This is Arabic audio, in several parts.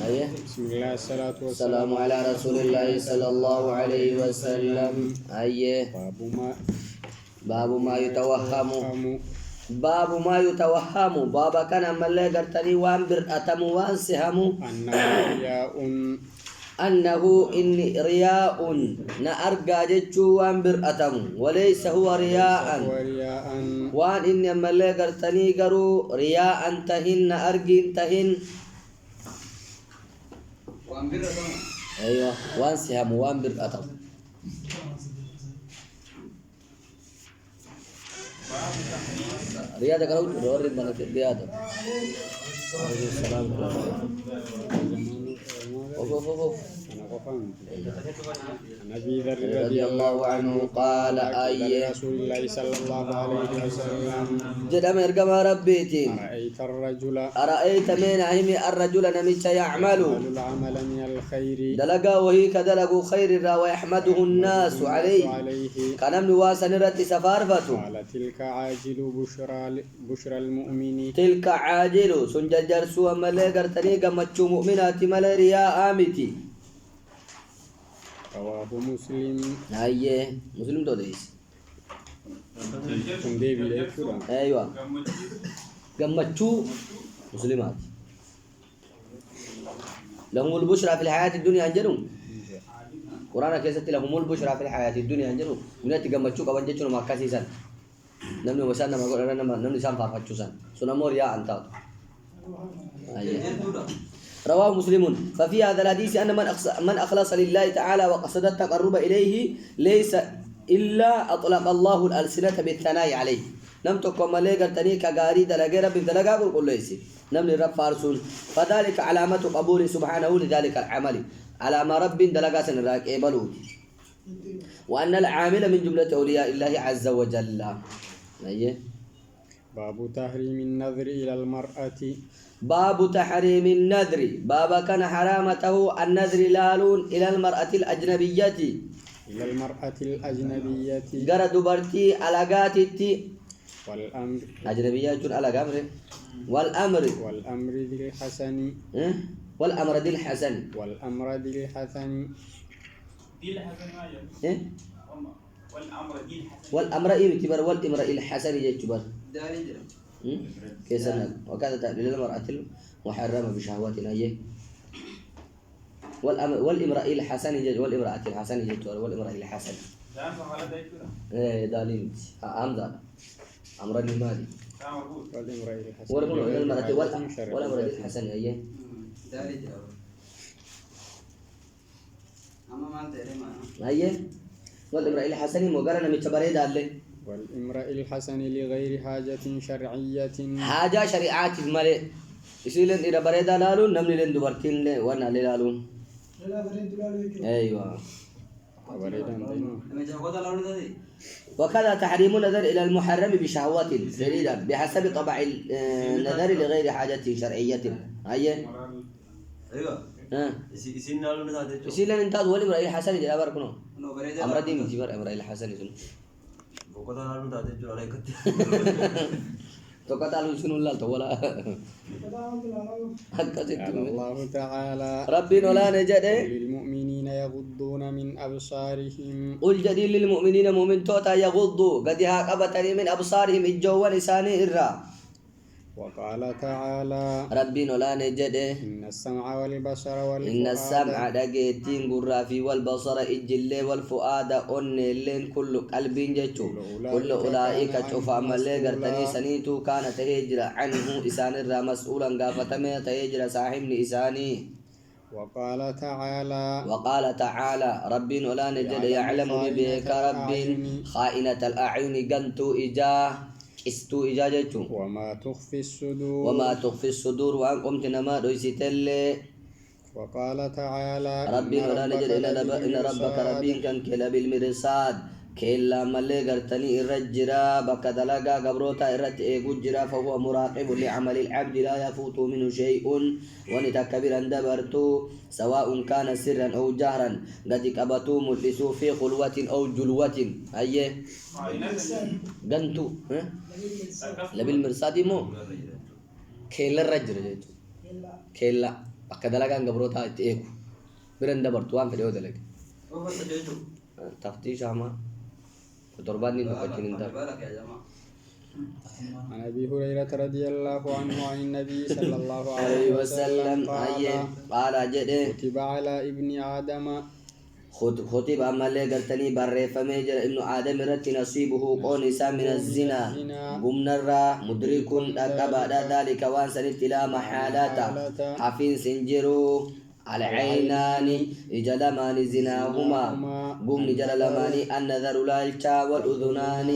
أيه. بسم الله الصلاة السلام على رسول الله صلى الله عليه وسلم. أيه. باب ما يتوهم. باب ما يتوهم. بابا كان ملي قرتني وان برأتم وان سهم أنه إن رياء نأرجع جتشو وان برأتم وليس هو رياء وان إن ملي قرتني قرو رياء تهن أرجين تهن وان برأتم. أيوة وان سهم وان برأتم. رياضة كانوا تدور من الرياضة. عليه السلام. النبي ذر رضي الله عنه قال أيه رسول الله صلى الله عليه وسلم جدام إرقم ربيتي أرأيت من أهم الرجل نمت يعمل العمل من الخير دلقا وهي كدلق خير ويحمده الناس عليه كان من واسن رت سفارفته قال تلك عاجل بشرى المؤمن تلك عاجل سنججر سوى ملي قرتني قمتشو مؤمنات ملي رياء آمتي. رواه مسلم. أيه مسلم توديس. أيوة قمتشو مسلمات لهم البشرى في الحياة الدنيا أنجلهم قرآن كيست لهم البشرى في الحياة الدنيا أنجلهم من تقمتشو كبنجتشو ما كاسيسان نمني وسان ما قول أنا نمني سام فافتشوسان سنمور يا أنتاط. أيه. رواه مسلم. ففي هذا الحديث أن من أخلص لله تعالى وقصد التقرب إليه ليس إلا أطلق الله الألسنة بالثناء عليه. لم تكن مليكا تنيكا غاري دلغي رب دلغا قل ليس نمني رب فارسون فذلك علامة قبول سبحانه لذلك العمل على ما رب دلغا سنراك إبلو وأن العامل من جملة أولياء الله عز وجل. أيه. باب تحريم النظر إلى المرأة. باب تحريم النذر. بابا كان حرامته النذر لالون إلى المرأة الأجنبية. إلى المرأة الأجنبية. قرد برتي ألقاتي. والأمر. أجنبية جون ألقامر. والأمر. والأمر ذي الحسن. والأمر ذي الحسن. والأمر ذي الحسن. ذي الحسن إيه؟ والأمر ذي الحسن. والأمر إيه تبر والأمر الحسن يجبر. كيسنا وكذا تأبيل المرأة محرمة بشهواتنا يه والامرأة الحسن والامرأة الحسن يجتور والامرأة الحسن ايه دالين امدا امرني مالي والامرأة والامرأة الحسن ايه ايه والامرأة الحسن مقارنة متبري دالي والامرأة الحسن لغير حاجة شرعية. حاجة شريعات المالي يصيرن إذا بريدا لالون نمني لين دبرتين له وانا لالون. أيوة. وكذا تحريم النظر إلى المحرم بشهوات جديدة بحسب طبع النظر لغير حاجة شرعية. أيه. أيوة. يصيرن أنت أول امرأة الحسن جل باركنو. أمر دين جبر امرأة الحسن يسون. تقطعوا شنو الله تولا الله تعالى ربنا لا نجد للمؤمنين يغضون من أبصارهم. قل جديد للمؤمنين مؤمن توتا يغضوا قد قبتني من أبصارهم الجو لساني إرّا. وقال تعالى ربنا لا نجد إن السمع والبصر والفؤاد. إن السمع دقيتين قرافي والبصر إجل والفؤاد أن اللين كل قلب جتو كل أولئك شوف عمل قرتني سنيتو كانت هجرة عنه إسان الرا مسؤولا قافتمي تهجر صاحب إساني. وقال تعالى ربنا لا نجد يعلم بك رب خائنة الأعين قنتو إجاه استو إجاجتو وما تخفي الصدور وأن قمت نما دويستل. وقال تعالى ربنا لا نجد إن ربك ربين كان كلا بالمرصاد كلا ملي قرتني الرجرا بك دلقا قبروتا الرت إيقجرا فهو مراقب لعمل العبد لا يفوت منه شيء ونتكبرا دبرتو سواء كان سرا أو جهرا قد كبتو ملسو في خلوة أو جلوة. أيه قنتو لبالمرصاد مو كلا الرجر كلا أكدلك عن قبروتها تيكو برند برتوان في اليوم دلك تفتيش عما وترباني نفكين انت عن أبي هريرة رضي الله عنه عن النبي صلى الله عليه عليه وسلم وسلم قال جده كتب على ابن آدم خطب أما اللي قلتني بري فميجر ابن آدم رت نصيبه قونسا من الزنا قمنا الرا مدرك أكبر ذلك وانسان لا محالة حفين سنجرو على عينان إجلمان زناهما قم نجر لماني النذر لالتا والأذنان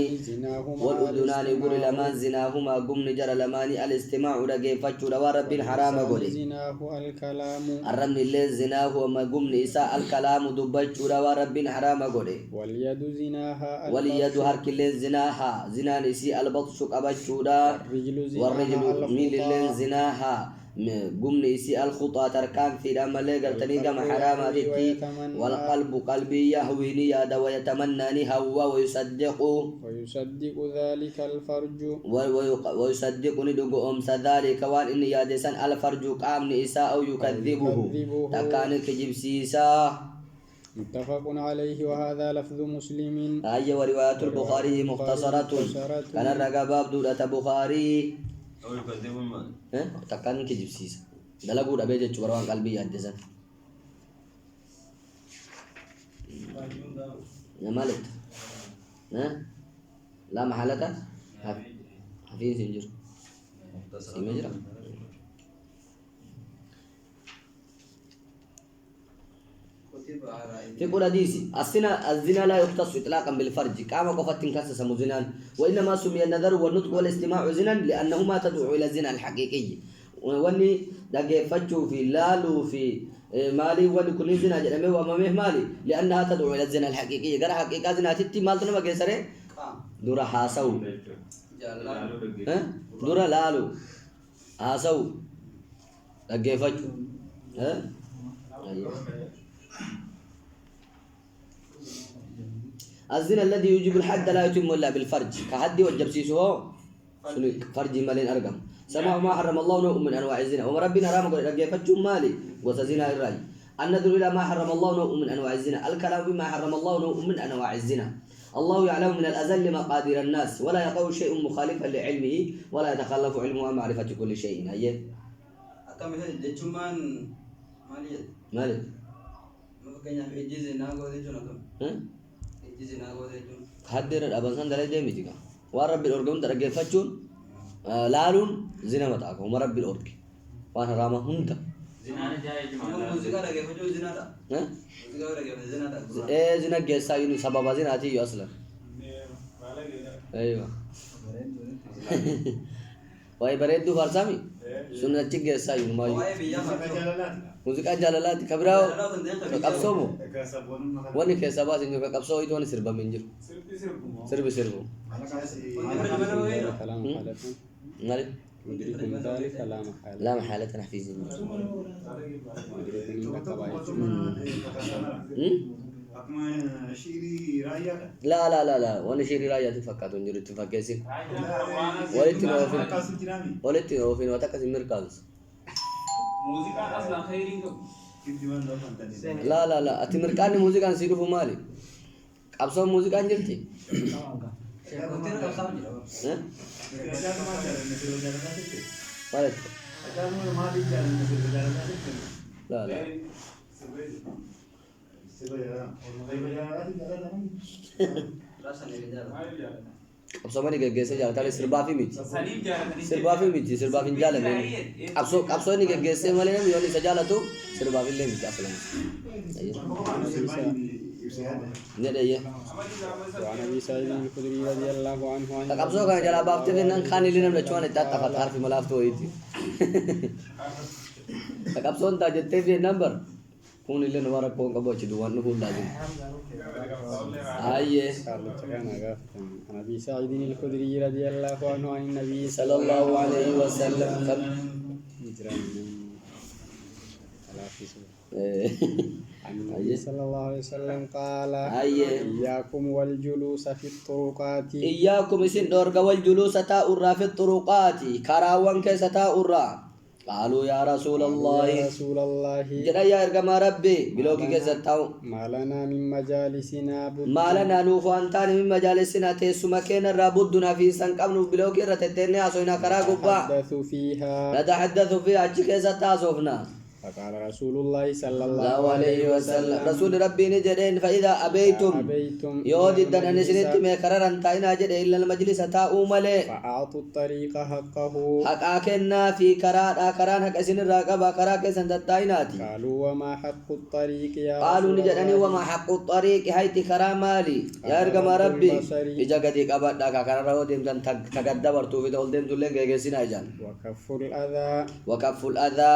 قل لمان زناهما قم نجر لماني الاستماع رقيفة ورب حرام قولي زناه الكلام الرمن اللي زناه وما قم نساء الكلام دبج ورب حرام قولي واليد زناها واليد هرك اللي زناها زنا نسي البطش أبج والرجل ميل اللي زناها قمنا يسي الخطى تركان في رمالي قلتني قم حراماتي والقلب قلبي يهويني يادا ويتمناني هوا ويصدق ذلك الفرج ويصدقني دقو أمس ذلك وان إني يادسان الفرج قام نئساء أو يكذبه تكان كجب سيسا متفق عليه وهذا لفظ مسلم أي ورواية البخاري مختصرة كان الرقباب دولة بخاري أو يكذب المال تكان كجب سيسا دلقوا دبيجة جبروان قلبي يادسان يا مالك لا محالة حفيظ سنجر سيمجرى تقول حديثي الزنا لا يختص إطلاقا بالفرج كما قفت كاسس مزنان وإنما سمي النظر والنطق والاستماع زنا لأنهما تدعو إلى الزنا الحقيقي واني دقيفتشو في لالو في مالي واني كل زنا جرمي ومامه مالي لأنها تدعو إلى الزنا الحقيقي قال حقيقة زنا تتي مال تنما كيسره دورا حاسو دورا لالو حاسو دقيفتشو الزنا الذي يجب الحد لا يتم إلا بالفرج كحد وجب سيسو فرج مالين أرقم سماع ما حرم الله نوع من أنواع الزنا وما ربنا رام قل رجع فتش مالي وتزنا الرأي النذر إلى ما حرم الله نوع من أنواع الزنا الكلام بما حرم الله نوع من أنواع الزنا الله يعلم من الأزل مقادير الناس ولا يقول شيء مخالفا لعلمه ولا يتخلف علمه عن معرفة كل شيء أيه أكمل جتشمان مالي ما فكرنا في جزء ناقو ذي جنكم جزء ناقو ذي جن حدر الأبانسان دلائل ديمي تيجا ورب الأرجون درجة فتشون لالون زنا متاعك ومرب الأرج وانا راما هندا زنا جاي جماعة موسيقى رجع فتشو زنا تا موسيقى رجع فتشو زنا تا زنا جيسا ينو سبب زنا تيجي أصلا أيوة واي بريدو فارسامي سنة تيجي جيسا ينو ما واي بيجا موسيقى جالالات كبراو كابسومو واني كيسابا سنجو كابسو itu wani sirba minjir sirbu كلام حالة نالي مدرك ذلك لا محالة لا محالة تحفيز مدرك من كبائر لا وانا شيري رايا تفكات ونجر تفكيسين ولتي نوفين وتكسي مركز موسيقى أصلا خيرين لا أتمركاني موسيقى نسيرو فمالي أبصر موسيقى نجرتي لا أبصر ماني جالس جالس تالي سربافي ميت سربافي جالس أبصر ني جالس مالي نم يوني سجالة تو سربافي اللي ميت أصلا نديه وعن أبي سعيد الخدري رضي الله عنه عن أبصر كان جالا بابتي فينا خاني لنا بلشوان التات تفتح في ملافتو إيدي أبصر أنت جت في نمبر كون اللي نوارا كون كبوش دوان نقول لازم أيه عن أبي سعيد الخدري رضي الله عنه عن النبي صلى الله عليه وسلم عن النبي صلى الله عليه وسلم قال إياكم والجلوس في الطرقات إياكم إسن دورغ والجلوس تاؤرا في الطرقات كراوان كيس تاؤرا قالوا يا رسول الله يا رسول الله جدا يا إرقما ربي بلوكي كزتاو ما لنا من مجالسنا بد ما لنا نوفو أنتان من مجالسنا تيسو مكينا رابدنا في سنقبن بلوكي رتتيني أسوينا كرا قبا نتحدث فيها نتحدث فيها أجي كزتا صوفنا فقال رسول الله صلى الله الله عليه وسلم رسول ربي نجدين فإذا أبيتم أبيتم يود إلى الدن المجلس نسنت مكرر انتاينا جد إلا المجلس تاؤ ملي فأعطوا الطريق حقه حقاكنا في كران حق اسن الراقبة كراك سندتايناتي قالوا وما حق الطريق يا قالوا رسول نجدني الله؟ وما حق الطريق هايت كرام مالي يا ارقم ربي إجا قدي قبط داكا كرار رو ديمتن تقدبرتو في دول ديمتو لين جيسين ايجان وكف الأذى وكف الأذى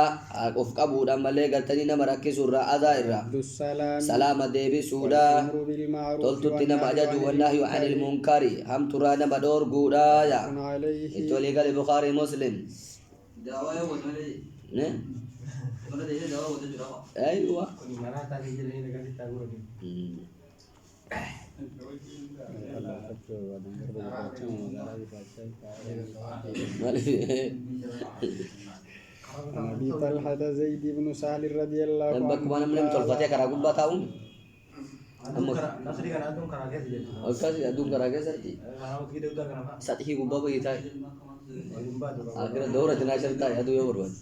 أفقبو دم اللي قلتني نمركز الرا أذى الرا عبد السلام سلامة ديبي سودا والأمر بالمعروف تلتتنا والنهي مأجج عن والنهي عن المنكر هم ترانا بدور قودا يا المنكر عليه إتولي قال البخاري مسلم دعوة ولا نه ولا ده دعوة ولا جرا أيوة عن أبي طلحة زيد بن سهل رضي الله dan bak mana mana betul fatih karagun batau okas adung karaga sarti sati gubba bagi tai akhirnya dora jena cerita ya tuh ya berbuat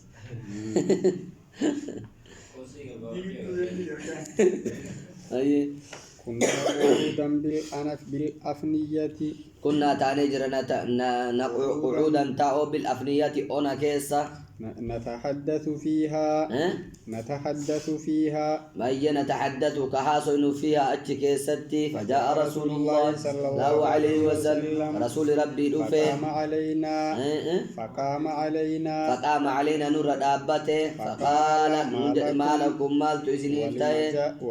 aye كنا قعودا بالأفنية كنا تاني جرنا نقعودا تاو بالأفنية أنا كيسا نتحدث فيها نتحدث فيها ما هي نتحدث كحاصل فيها أتشكيستي فجاء رسول الله صلى الله عليه وسلم رسول ربي دفه فقام علينا نور دابته فقال ما لكم مال تزنيته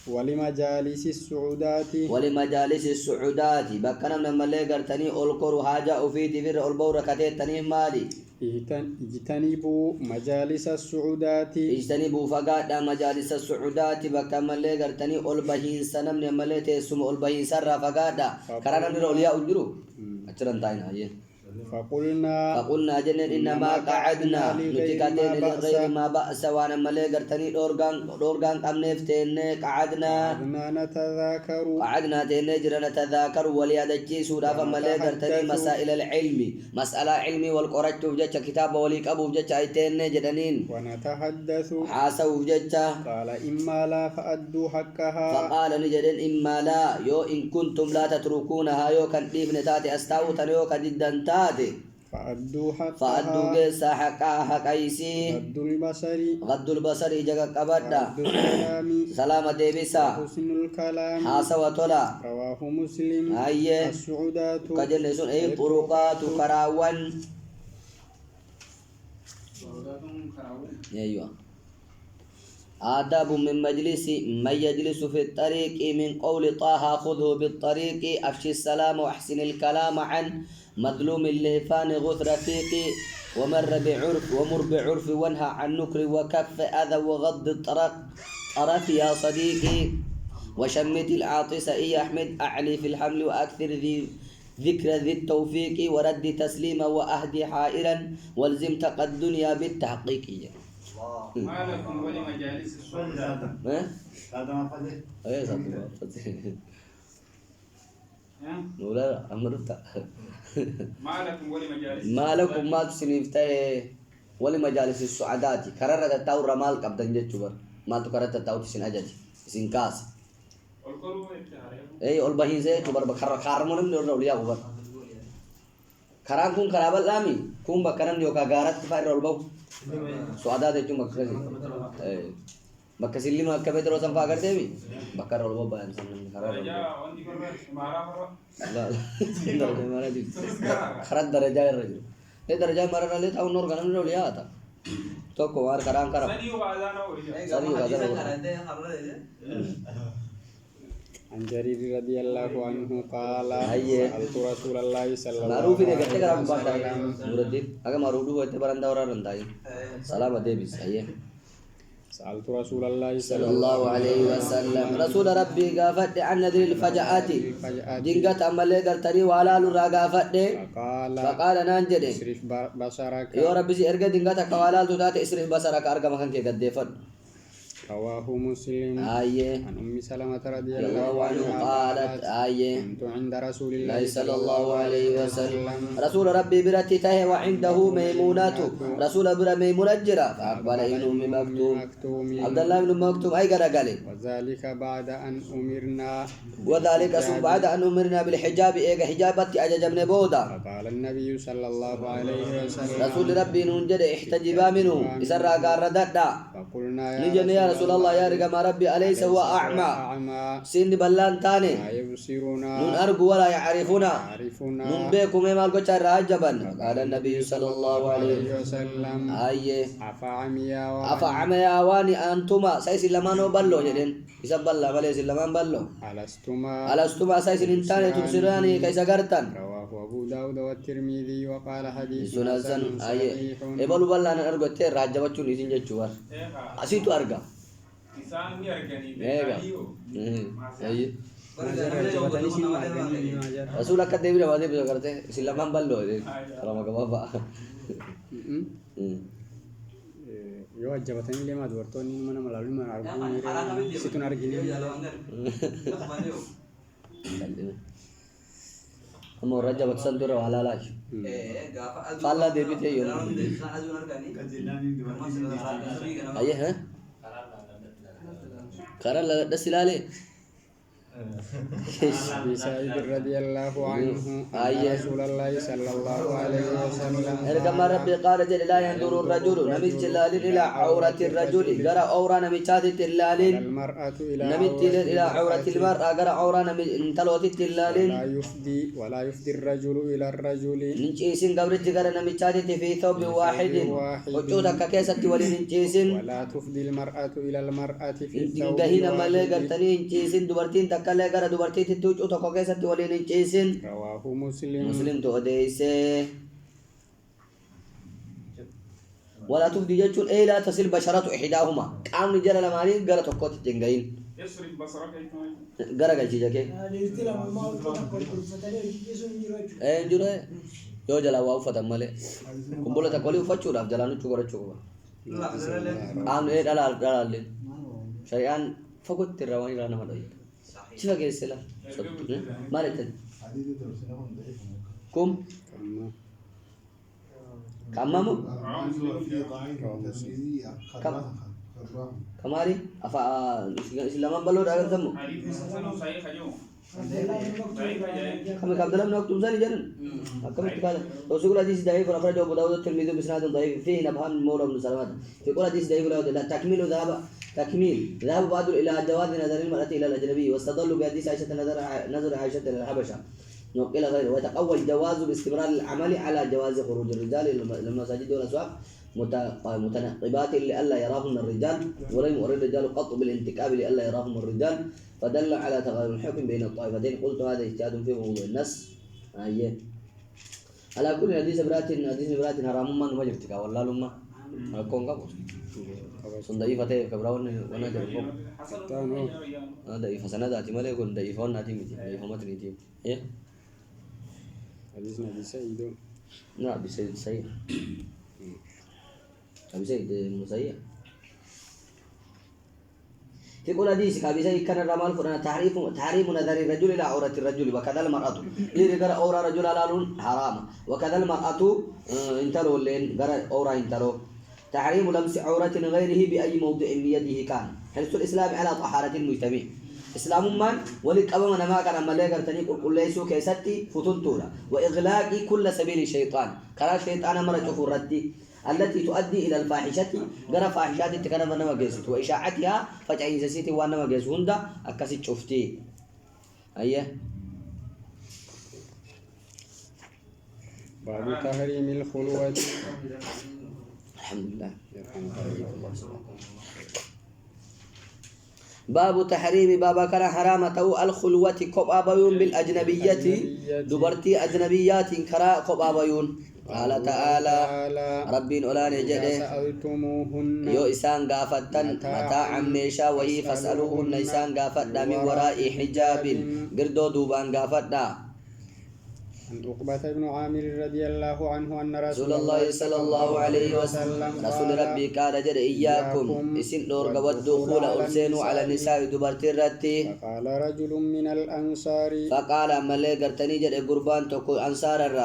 ولمجالس السعودات ولمجالس السعودات بكنا من ملي قرتني أولكر حاجة أفيد فر أولبور كتيتني مالي اجتنبوا مجالس السعودات اجتنبوا فقاد مجالس السعودات بكنا ملي قرتني أولبهين سنم من ملي تيسم أولبهين سر فقاد كرانا من أولياء الجرو أجرن تاينا فقلنا جنن إنما قعدنا نتكاتين لغير ما بأس وانا ملي قرتني دورغان قم نفتين قعدنا تنجر نتذاكر وليادجي سودا فملي قرتني مسائل العلم مسألة علمي والقرج وجدت كتاب وليك أبو وجدت عيتين جدنين ونتحدث حاسا وجدت قال إما لا فأدوا حقها فقال نجدن إما لا يو إن كنتم لا تتركونها يو كان ابن تاتي أستاوتا يو كددن تاتي فأدوا قيسا حقا حقايسي غض البصر جاك قبدا سلامة ديبسا حسن الكلام حاسا وطلا رواه مسلم هاي السعودات كجلسون أي طرقات كراوان أيوة آداب من مجلس من يجلس في الطريق من قول طه خذه بالطريق أفشي السلام وأحسن الكلام عن مظلوم اللهفان غث رفيقي ومر بعرف وانهى عن نكر وكف أذى وغض طرف يا صديقي وشمت العاطس إي أحمد أعلي في الحمل وأكثر ذكر ذي التوفيق ورد تسليما وأهدي حائرا والزم تقى الدنيا بالتحقيق ما لكم ولمجالس السعودات هذا ما فضل ايه صدق ولا امرتا ما لكم ولمجالس ما لكم ما تسنيفته ولمجالس السعادات كررت التاو رمال قبضن جچبر ما تكررت التاو تسن اجج سنكاس اي اول بهين سے چبر بخر خارمون من اولياء وبر خران كون خراب لامي كون بكرن يو کا غارت فاير اول بو سعادات چ مكسي بكسيلي ما كبه ترو سنفا کرتے بھی بکر اول بو بان سن خراب يا وندي پر مارا پر لا درجه مارا دي خرات درجه الرجل ايه درجه مارا لے تا نور غنم لو لیا تھا تو کوار کرام کرا سني وعدانا هو عن جرير رضي الله عنه قال سألت رسول الله صلى الله معروف عليه है कहते करम बात है وسلم नूरुद्दीन अगर मारूडू होते बरंदा और रंदाई सलाम दे भी सही है سألت رسول الله صلى الله عليه وسلم رسول ربي قافت عن نذر الفجعات دينغت أمالي قرتني وعلى لرا قافت فقال نانجد اسرف بصرك يا ربي سي ارغا دينغت كوالا تات اسرف بصرك ارغا مكان كي قديفن رواه مسلم عن أم سلمة رضي الله عنه قالت كنت عند رسول الله صلى الله عليه وسلم رسول ربي برتته وعنده ميمونات رسول بر ميمونة جرا فأقبل ابن أم مكتوم عبد الله بن مكتوم أي قال وذلك بعد أن أمرنا بالحجاب إيجا حجابتي أججبن بودا فقال النبي صلى الله عليه وسلم رسول ربي ننجد احتجبا منه إسرى قاردت فقلنا يا رسول الله يا رقم ربي أليس هو أعمى سن بلان تاني لا يبصرنا نون أرجو ولا يعرفنا نون بيكم ما القشر عجبا قال النبي صلى الله عليه وسلم أفعميا واني أنتما سيس لما نبلو جدين يسب الله مليس لما نبلو ألستما سيس الإنسان تبصراني كيس قرتن رواه أبو داود والترمذي وقال حديث حسن إبلو بلان أرجو تير راجبتشو نيسين جتشوار أسيتو أرجع رسول الله كده بيقول هذا بيقول كرتے اسلام هم بلو سلام عليكم بابا يو أجابتني لما دورتوني من ملالي ما أعرفه سيتون أرجعني هم رجع بتسندر على لاش فالله دي بيته يوم أيه ها كارا دسلالي سعيد رضي الله عنه رسول الله صلى الله عليه وسلم كما ربي قال جل لا ينظر الرجل نمت جلال إلى عورة الرجل قرأ أورا نمتات التلال المرأة نمت إلى عورة المرأة قرأ أورا نمتلوت التلال ولا يفضي الرجل إلى الرجل ننجيسين قبرت قرأ نمتات في ثوب واحد وجودك كيسة ولننجيسين ولا تفضي المرأة إلى المرأة في ثوب واحد مالي قرتني ننجيسين دبرتين تكالي قرأ دبرتين تتوجو تكو كيسة ولننجيسين رواه مسلم توديسي ولا تفضي جتشون إيه لا تصل بشرة إحداهما قام نجرى لمالي قرأ تقوت الجنجين يصرف بصرك قرأ قلتي جاكي إيه جرى يو جلا وافة مالي كمبولة تقولي وفتشو راف جلانو چوكورا چوكورا قام إيه دلال لين شريان فقط ترواني رانا مدوي شفا كيسلا مالتن كم كمامو كماري أفا إسلامان بلو داغر تمو كم كابدلم نكتب زاني جنن كم كذا وسيقول حديث ضعيف أخرجه أبو داود الترمذي بإسناد ضعيف فيه نبهان مولى بن سلمة يقول حديث ضعيف لا تكميل ذهب بعض إلى جواز نظر المرأة إلى الأجنبي واستدلوا بحديث عائشة نظر عائشة إلى الحبشة إلى غيره ويتقوى الجواز باستمرار العمل على جواز خروج الرجال إلى المساجد والأسواق متنقبات لئلا يراهم الرجال ولم يرد الرجال قط بالانتكاب لئلا يراهم الرجال فدل على تغير الحكم بين الطائفتين قلت هذا اجتهاد في موضوع النص على كل حديث برات حرام ما نمجرتك والله لما كون كابو ضعيفة كبراون وانا جربهم ضعيفة سنة ذاتي ما ليكون ضعيفون ناتي ميتي ضعيفة ما تنيتي إيه حديث نبي سعيد لا بسيد سيء أبي سيد مسيء تقول حديث أبي سيد كان الرمال فرنا تحريم نظر الرجل إلى عورة الرجل وكذا المرأة إذا قرأ أورا رجل لالون حرام وكذا المرأة انتروا لين قرأ أورا انتروا تحريم لمس عورة غيره بأي موضع بيده كان حرص الإسلام على طهارة المجتمع إسلام من ولك أبما ما كان ملاك رتني كل ليسوا كيستي فتنتولا وإغلاق كل سبيل الشيطان كلا شيطان مرة فردي التي تؤدي إلى الفاحشة غير فاحشات تكرم نما جيست وإشاعتها فجعين سيتي وانما جيس هندا أكاسي شفتي أيه باب تحريم الخلوة الحمد لله باب تحريم بابا كان حرامة الخلوة كبا بيون بالأجنبية دبرتي أجنبيات كرا كبا بيون قال تعالى ربي أولاني جده سألتموهن يو إسان غافتن متاعا ميشا وهي فاسألوهن إسان غافت من وراء حجاب قردو دوبان غافت عن عقبة بن عامر رضي الله عنه أن رسول الله صلى الله عليه وسلم رسول ربي قال جد إياكم إسن نور والدخول أرسينوا على النساء دبرتي الرتي فقال رجل من الأنصار فقال ملي قرتني جد قربان تقول أنصار الرّ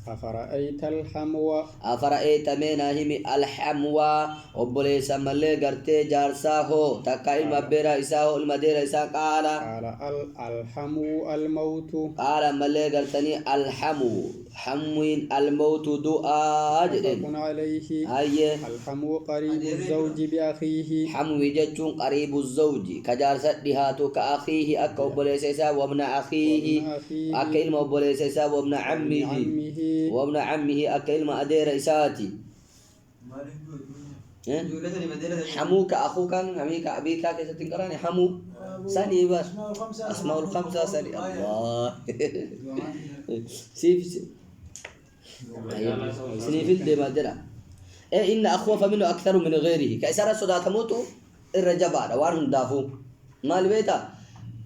أفرأيت الحمو أفرأيت مينا همي الحموى وبليس ملي قرتي جارساه تكا المبيرا إساه المدير إساه قال الحمو الموت قال ملي قرتني الحمو حموين الموت دعاء متفق عليه أيه الحمو قريب الزوج بأخيه حمو جتون قريب الزوج كجارسة دهاتو كأخيه أكا وبليس إساه وابن أخيه أكا إلما وبليس إساه وابن عمه وابن عمه أكل ما أدير إساتي حموك أخوك عميك أبيك كيف تنكراني حمو سني بس أسماء الخمسة سني الله سيف سني في الدم درا إيه إن أخوف منه أكثر من غيره كأسرة صدات موتو الرجبار وانهم دافو ما البيتا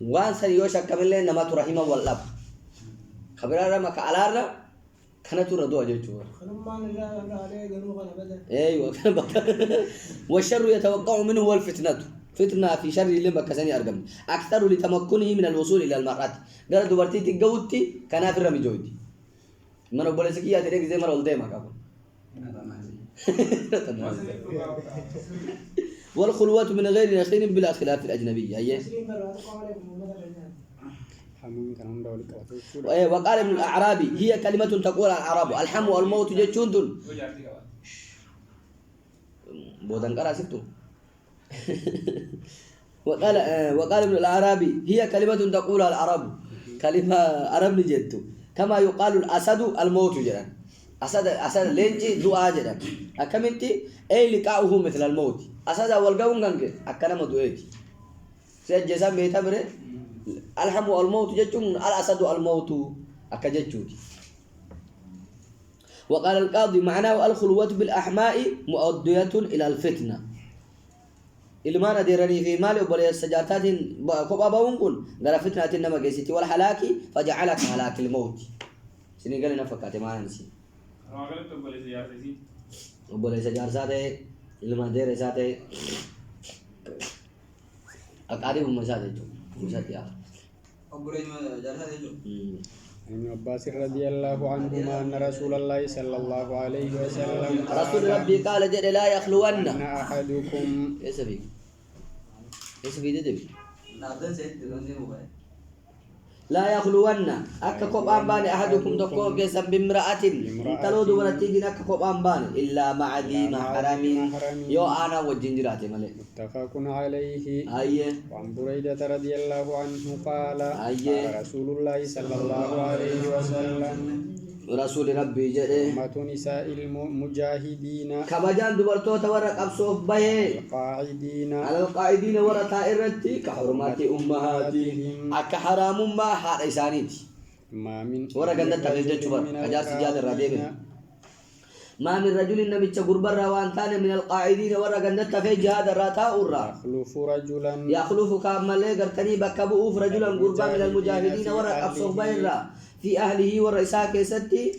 وان سنيوشا كمل لنا ما ترحمه والله خبرنا ما كعلارنا كانت ردوا جيتوا ايوه والشر يتوقع منه والفتنه فتنه في شر لما كسني ارقم اكثر لتمكنه من الوصول الى المرات قال دبرتي تجوتي كان في رمي جوتي من بقول لك يا تريك زي ما قلت ما كابو والخلوات من غير يقين بلا خلاف الاجنبيه ايه وقال ابن الأعرابي هي كلمة تقول العرب الحم والموت جتشون دون بودن قرأ سبتو وقال ابن الأعرابي هي كلمة تقول العرب كلمة عرب نجتو كما يقال الأسد الموت جدا أسد لينجي دعاء جدا أكمنتي أي لقاؤه مثل الموت أسد والقون كانك أكنا مدوئتي سيجسام بيتابره الحم والموت جتون الأسد الموت أكجتشوتي وقال القاضي معناه الخلوة بالأحماء مؤدية إلى الفتنة إلما نديرني في مالي وبلي السجارتات كوبا بونكون قال فتنة إنما جيسيتي والحلاك فجعلك هلاك الموت سني قال نفكات ما نسي ما قلت وبلي سجارتي وبلي سجارتات إلما دير ساتي أقارب مساجد مساجد ابن عباس رضي الله عنهما أن رسول الله صلى الله عليه وسلم رسول ربي قال جل لا يخلون أن أحدكم إيش بي دبي لا يخلون أككوب أنباني أحدكم تقول كيسا بامرأة تلو دورتين أككوب أنباني إلا مع ذي محرم يو أنا والجنجرات ملك متفق عليه أيه وعن بريدة رضي الله عنه قال أيه قال رسول الله صلى الله عليه وسلم رسول ربي جده أمة نساء المجاهدين كبجان دبرتوت ورق أبصوف به القاعدين على القاعدين ورطاء الرتي كحرمات أمهاتهم أك حرام ما حار إسانيتي ما من ورق أنت تفيد جبر أجار سجاد الرديب ما من رجل النبي تقرب الروان ثاني من القاعدين ورق أنت تفيد جهاد الرتاء الرا يخلف كامل قرتني بكبوف رجلا قربا من المجاهدين ورق أبصوف به في أهله والرئيساء كيستي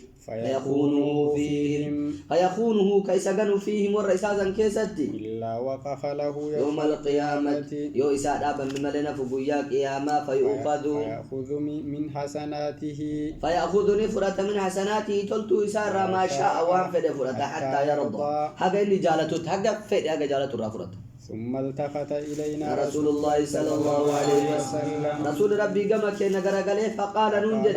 فيخونه كيسجنوا فيهم والرئيساء كيستي إلا وقف له يوم القيامة يو إساء أبا مملنا فبويا قياما فيأخذ من حسناته فيأخذ نفرة من حسناته تلتو إساء ما شاء وانفد فرة حتى يرضى هذا اللي جالته هذا فد هذا جالته رافرة ثم التفت إلينا رسول الله صلى الله عليه وسلم رسول ربي قام كي نقرأ قاله فقال ننجد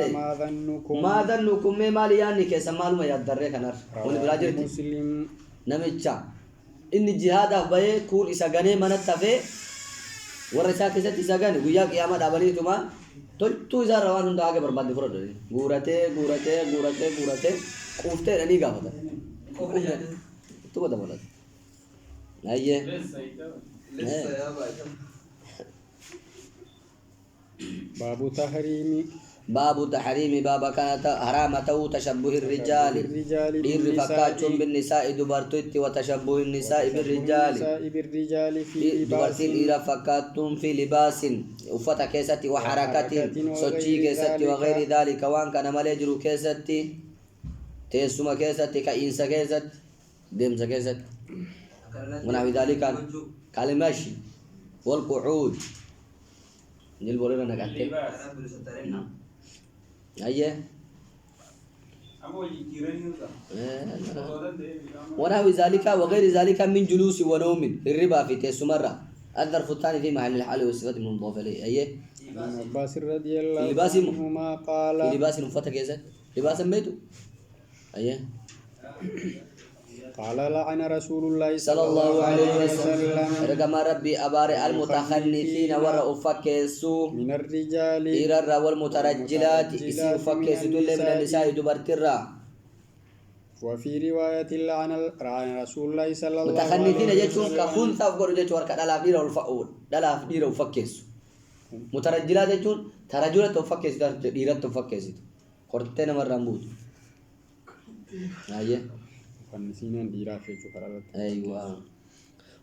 ما ظنكم ما لياني كي سمال ما يدري كنار ونبراجرت مسلم نمتشا إن الجهاد أخبئي كون إساقاني من التفي ورسا كيست إساقاني وياك ياما دابني تما تو إسا روان هنده آگه برباد فرد غورته کوفته رنی گافتا تو بدا بولا أيه لسه يا باي باب تحريم باب كانت حرامته تشبه الرجال دير فكاتشون بالنساء دبرتوت وتشبه النساء بالرجال دبرتين إلى فكاتون في لباس وفتا كيستي وحركات سوتشي كيستي وغير ذلك وان كان مالجرو كيستي تيسوما كيستي كإنسا كيست دمسا كيست ونحو ذلك كالمشي والقعود نجيب لنا نقعد أيه ونحو ذلك وغير ذلك من جلوس ونوم الربا في تسمرة الظرف الثاني في محل الحال والصفات المضاف إليه أيه عباس رضي الله عنهما قال لباس مفتك يا لباس بيته أيه قال لعن رسول الله صلى الله عليه وسلم رقم ربي أباري المتخنثين ورأفكسو من الرجال إرر والمترجلات إسي فكسو دول من النساء دبرترا وفي رواية لعن رسول الله صلى الله عليه وسلم متخنثين جتون كخنثى وقالوا جتون كدلاف ديرا والفؤول دلاف ديرا وفكسو مترجلات جتون ترجلات وفكسو ديرا وفكسو قرتين مرة موت أيه فنسينا ديرا في شكرات أيوة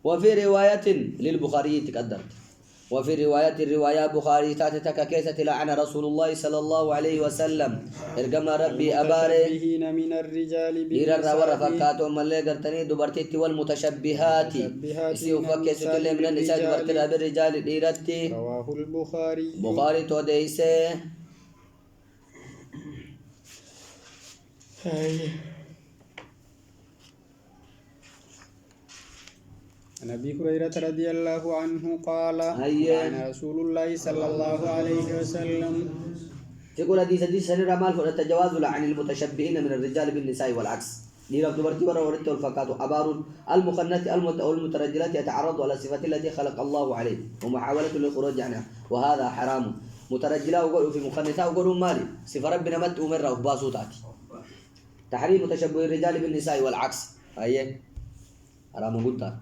وفي رواية للبخاري تقدرت وفي الرواية بخاري تاتك كيسة لعن رسول الله صلى الله عليه وسلم ارقم ربي أباري من الرجال إيرا ورفقات ملي قرتني دبرتي والمتشبهات اسيو فكس كل من النساء دبرتي بالرجال إيرتي رواه البخاري بخاري توديسه عن أبي هريرة رضي الله عنه قال عن رسول الله صلى الله عليه وسلم تقول حديث سنة رمال فالتجواز عن المتشبهين من الرجال بالنساء والعكس ديرا دبرتي ورورت والفقات أبار المخنث المترجلات يتعرض على الصفات التي خلق الله عليه ومحاولة للخروج عنها وهذا حرام مترجلا وقالوا في مخنثا وقالوا مالي صفة ربنا مت أمر وباسوتاتي تحريم تشبه الرجال بالنساء والعكس أيه حرام قلت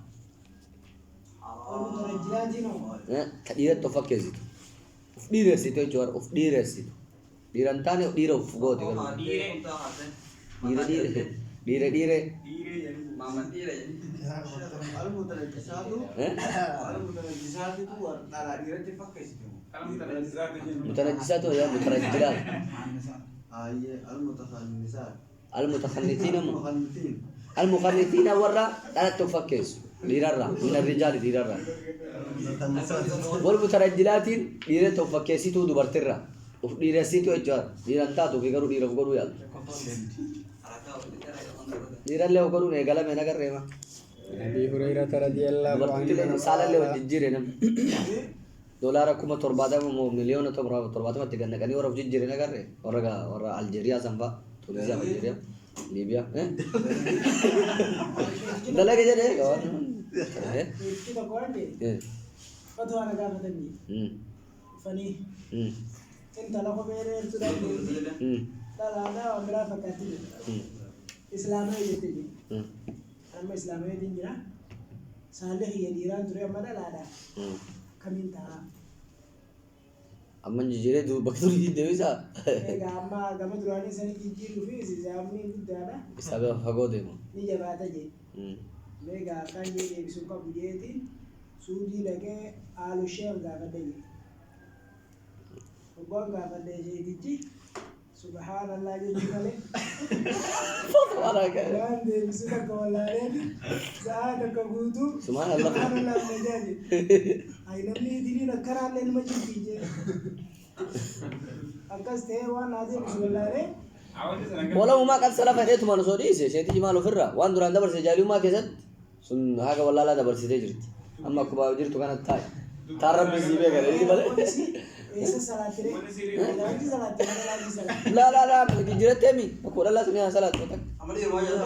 كديرة تفكر زيت ديرة سيتو جوار ديرة سيتو ديرة تاني ديرة فوقه ديرة ماما ديرة المتنجسات هو على ديرة تفكر متنجسات يا مترجلات المتخنثين المخنثين ورا لا تفكر ديرارا من الرجال ديرارا والمترجلات ديرة تفكسيتو دبرترا ديرة سيتو إجار ديرة تاتو في كرو ديرة فكرو يال ديرة اللي فكرو نيجالا منا كريما أبي هريرة رضي الله عنه سالا اللي وجيجيرنا دولار كم تربادا مليون تربادا ما تيجي نكاني ورا وجيجيرنا كره ورا ألجيريا سامبا تونسيا ألجيريا ليبيا ده لقى جده kita korante fatu ana ga fatani fani inta la ko mere sudah la da amra fakati islam ay yete amma islam ay dingira salih ya diran turu amada la da kaminta amma jijire du baktur ji devisa ga amma gama durani sani jijiru fi si zamni dada isabe fagode mo ni jabata je mega kanje de bisuka bujeti sudi lage alu shel ga gadani ugonga gadeje diji subhanallah je dikale subhanallah grande bisuka ko lare saada ko gudu subhanallah mejaji ay namni dini na karale ni majiti je akas te wa nadi bismillare ولا ما قد سلف هديت ما نسودي سيتي جمال فرا وان دوران دبر سجالي ما كيسد سن هاga والله لا دبر سيدي جرت اما كبا جرت كان تاي تارب بيزيبه غير دي بل ऐसे सलाते लाजी सलाते लाजी सलाते لا جرت تمي بقول الله سنيا صلاه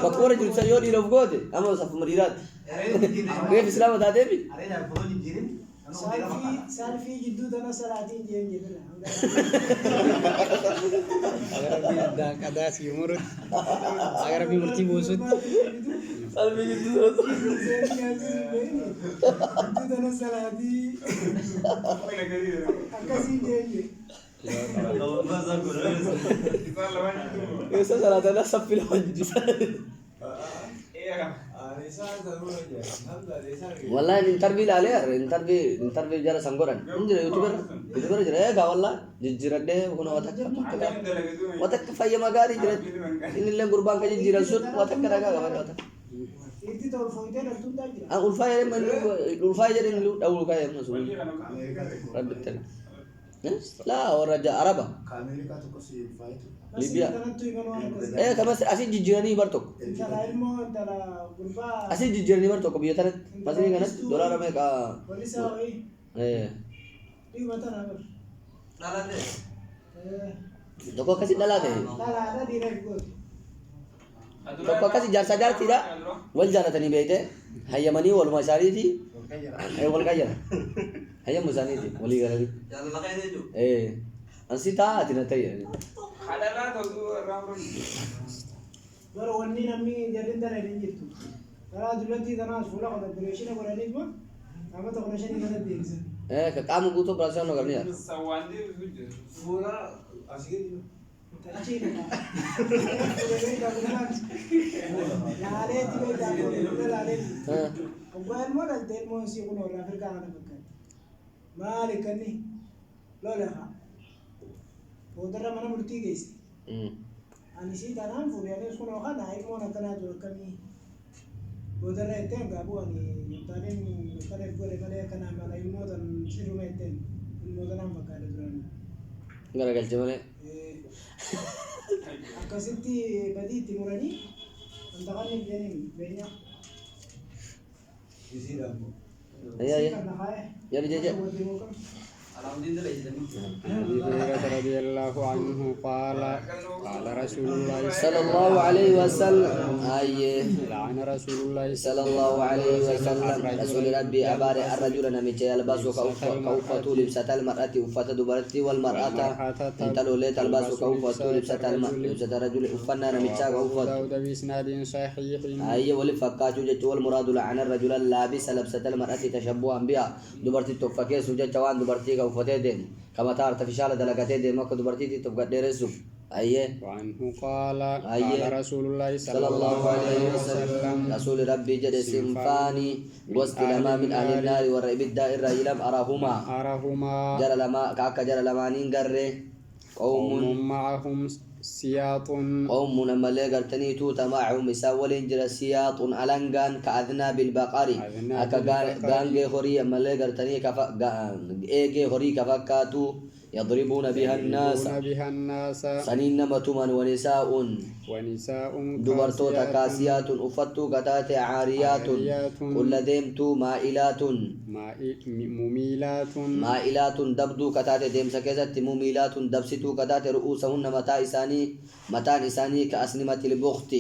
بقول جرت يو دي لو غودي اما صف مريرات كيف اسلام ده دبي سالفي جدو دنا سلاتين جين جبنا agar bi ada si umur agar bi murti busut Salmi gitu. جدو دنا سلاتي أكاسين جين Kalau bahasa Korea Kita lawan itu. Isa salah na sapil lawan judi. Iya. Wallahi interview lale yaar interview jara sanggoran. Injira YouTuber jara gawalla jijjiradde kuno watak fayya magari jira inille gurban ka jijjira sut watak karaga gawalla watak. إنتي تقول فويتين أنتم تاجر Ulfaya man ulfaya jara lu dawul kaya masul. Rabbitan. La orang Araba. Libya. Kamas asih jijjirani bartok. ترى علمه ترى غرباء Asih jijjirani bartok biya tarat. Masih kan dolar Amerika. ولسه إيه إيه ما ترى أمر Nala deh. Toko kasih dala deh. لا لا أنا ديرك قول Toko kasih jar sadar tidak. Wal jana tani bete. Hayya mani wal masari ti. Wal kaya. Hayya musani ti. Wali garali. Jangan pakai itu. Ansi ta tina tay. Ada lah tuh orang-orang. قالوا وني نمي جرين ترى نجيتو ترى دلوقتي ترى سولا قد بريشنا ولا نجمة أما تقول شيء كذا دينسن Kamu butuh perasaan lo karena. Sawandi itu. Pura asik itu. تأشين لا عليه تبي تقول لا عليه أول ما قلت المو سيكون ولا في الكلام بكر ما لكني لا ودرا mana murti guys ani si tanam fu ya les kono kana ay mo na kana to kami ودرا eten gabu ani tanen kare gore kale kana mala ilmo tan siru meten ilmo tan makale duran Gara-gara cuma akasitti baditi murani antakani janin benya Isi dalam. Iya. Ya dijajak. Alhamdulillah isi dalam. أبي هريرة رضي الله عنه قال قال رسول الله صلى الله عليه وسلم لعن رسول الله صلى الله عليه وسلم رسول ربي أبار الرجل نميت يلبس كوفة لبسة المرأة وفة دبرتي والمرأة انتلو لي تلبس كوفة لبسة لبسة الرجل أفنا نميت كوفة داود بإسناد صحيح ولفكاتو جت والمراد لعن الرجل اللابس لبسة المرأة تشبها بها دبرتي تفكي سجد جوان دبرتي كوفتي دين كما تعرف في شالة دلقتي دين مكة دبرتي تبقى ديرسو وعنه قال أيه. قال رسول الله صلى الله عليه وسلم رسول ربي جد سنفاني وسط لما من أهل النار والرئب الدائرة إلم أراهما جرى لما كاكا جرى لما ننقره قوم معهم سياط قوم نمالي قرتني توتا معهم يساولين جرى سياط ألنغان كأذناب البقر أكا غانجي هوري مالي قرتني إيجي هوري كفكاتو يضربون بها الناس سنين متمن ونساء دبرتو تكاسيات أفتو قتات عاريات كل ديمتو مائلات دبدو قتات ديم سكزت مميلات دبستو قتات رؤوسهن متان إساني كأسنمة البخت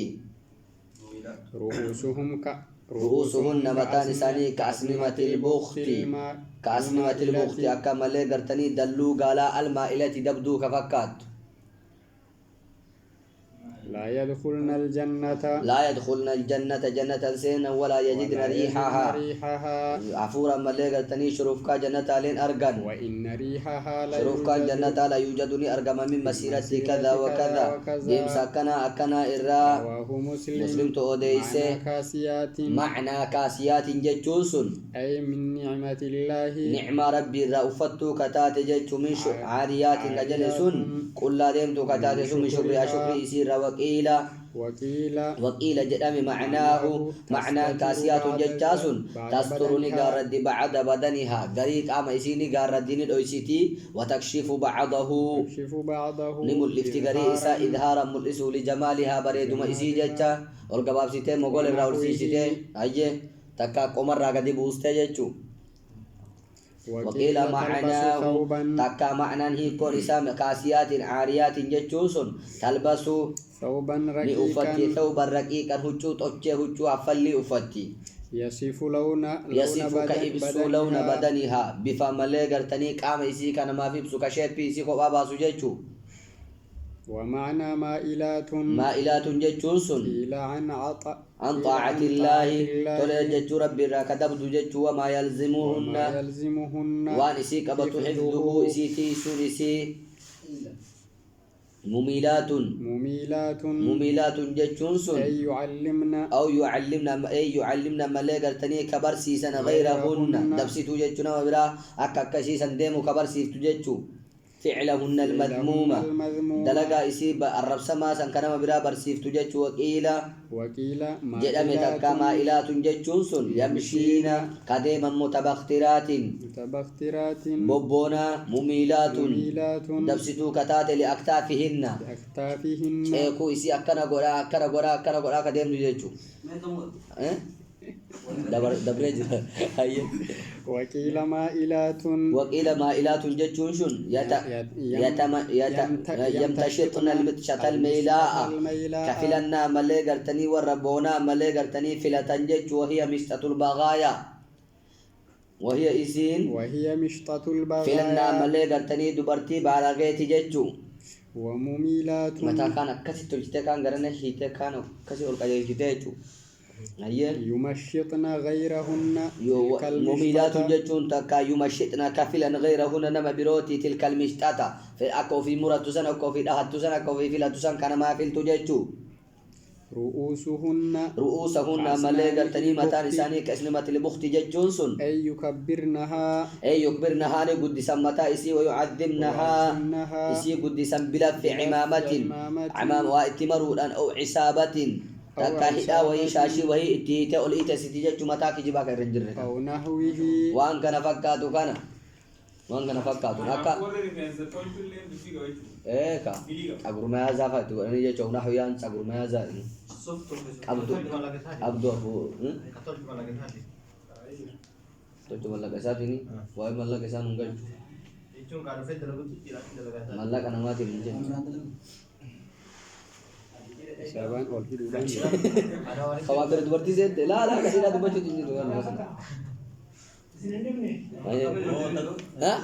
رؤوسهن متان إساني كأسنمة البخت أكا مالي قرتني دلو قالا المائلة دبدو كفكات لا يدخلن الجنة جنة سينا ولا يجدن ريحها عفورا مالي قرتني شروفكا جنة لين أرغن وإن ريحها شروفكا جنة لا يوجدني أرغم من مسيرة كذا وكذا ديم ساكنا أكنا إرى مسلم تؤديسي معنى كاسيات ججوسن أي من نعمة الله نعمة ربي رأفتو كتات جج من عاريات أجلسن كل ديمتو كتات من شكر يسير وقيل جدام معناه معنى كاسيات ججاس تسترني غارد بعد بدنها غريق أما إسيني غاردين الأيسيتي وتكشف بعضه نمو الافتقاري إسا إظهارا ملئسو لجمالها بريد ما إسي ججا والقباب سيتي مغول الراول سيتي أيه تكا قمر راقدي بوسته ججو وقيل معناه تكا معنى هي كون إسام كاسيات عاريات ججوس تلبسو ثوبا ni ufati thawban raqiqan huccuu xochee huccuu affalli ufatti يصف لون يصف كإبس لون بدنها بفم ملي قرتني قام إسي كان ما في بسو كشيب بيسي قبا باسو جيتشو ومعنى مائلات جيتشون سن إلى عن طاعة الله تولي جيتشو ربي راكدبد جيتشو وما يلزمهن وان إسي قبط حفظه إسي تيسون إسي مميلات جيتشون سن أي يعلمنا ملي قرتني كبر سيسن غيرهن دبسيتو جيتشو نما برا أكا سيسن ديمو كبر سيفتو جيتشو فعلهن المذمومة دلقا إسيب الرب سما سنكنا برا برسيف تجج وكيلا جدامي تكا مائلات ججونسون يمشين قديما متبخترات بوبونا مميلات دبستو كتات لأكتافهن شيكو إسي أكنا غورا قديم ججو دبرج هاي وكيل مائلات ججونشون يمتشطن المتشط الميلاء كفلنا ملي قرتني والربونا ملي قرتني فلتن جج وهي مشطة البغايا وهي مشطة البغايا فلنا ملي قرتني دبرتي بالغيت ججو ومميلات متى كان كسي تلجته كان غرنا هيته كان كسي القجي جتهجو يمشطن غيرهن مميلات جتون تكا يمشطن كفلا غيرهن نما بروتي تلك المشتاتا في أكو في مرة سنة أكو في أحد سنة أكو في فيلا سنة كان ما في التجتو رؤوسهن ملي قرتني متى لساني كاسنمة البخت ججونسون أي يكبرنها لقد سمتا إسي ويعذبنها إسي قد سنبلا في عمام واتمرود أو عصابة تكاهدا وهي شاشي وهي اتيته اول اتسيتي جمتا كجبا كرجر أو نحوه وان كان فكاتو نكا كا أقول ما زافت وأنا جا شو نحو يان أقول ما زا عبدو أبو تو مالا كسات ini واي مالا كسان مungkin مالا كنا ما تيجي Saban all hidup. Kalau berarti saya lah kasih dah tu macam tu kan. Hah?